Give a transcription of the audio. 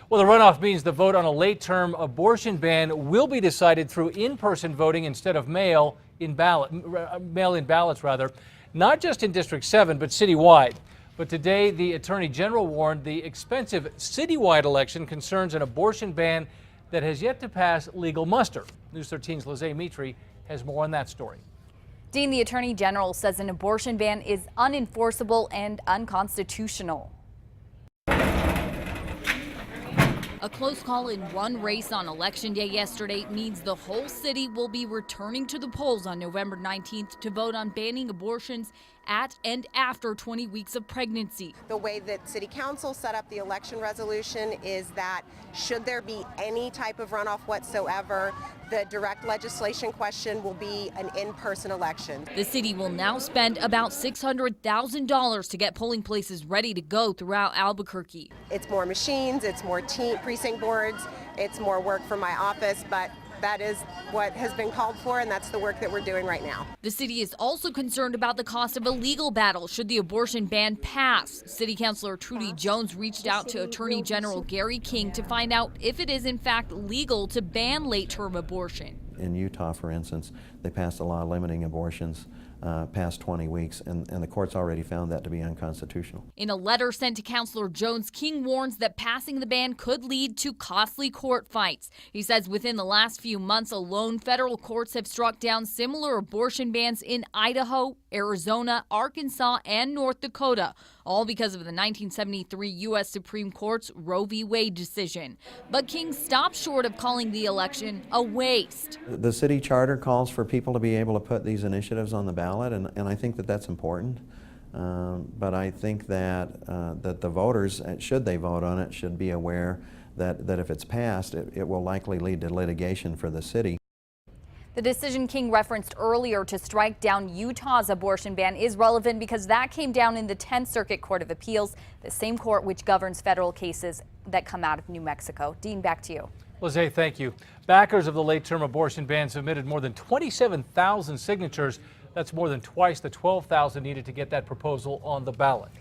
Well, the runoff means the vote on a late-term abortion ban will be decided through in-person voting instead of mail-in ballots, not just in District 7, but citywide. But today, the Attorney General warned the expensive citywide election concerns an abortion ban that has yet to pass legal muster. News 13's Lizzie Mitri has more on that story. Dean, the Attorney General says an abortion ban is unenforceable and unconstitutional. A close call in one race on Election Day yesterday means the whole city will be returning to the polls on November 19th to vote on banning abortions at and after 20 weeks of pregnancy. The way that City Council set up the election resolution is that should there be any type of runoff whatsoever, the direct legislation question will be an in-person election. The city will now spend about $600,000 to get polling places ready to go throughout Albuquerque. It's more machines, it's more precinct boards, it's more work for my office, but that is what has been called for, and that's the work that we're doing right now. The city is also concerned about the cost of a legal battle should the abortion ban pass. City Councilor Trudy Jones reached out to Attorney General Gary King to find out if it is in fact legal to ban late-term abortion. In Utah, for instance, they passed a law limiting abortions past 20 weeks, and the courts already found that to be unconstitutional. In a letter sent to Councilor Jones, King warns that passing the ban could lead to costly court fights. He says within the last few months alone, federal courts have struck down similar abortion bans in Idaho, Arizona, Arkansas, and North Dakota, all because of the 1973 U.S. Supreme Court's Roe v. Wade decision. But King stopped short of calling the election a waste. The city charter calls for people to be able to put these initiatives on the ballot, and I think that that's important. But I think that that the voters, should they vote on it, should be aware that if it's passed, it will likely lead to litigation for the city. The decision King referenced earlier to strike down Utah's abortion ban is relevant because that came down in the 10th Circuit Court of Appeals, the same court which governs federal cases that come out of New Mexico. Dean, back to you. Lizzie, thank you. Backers of the late-term abortion ban submitted more than 27,000 signatures. That's more than twice the 12,000 needed to get that proposal on the ballot.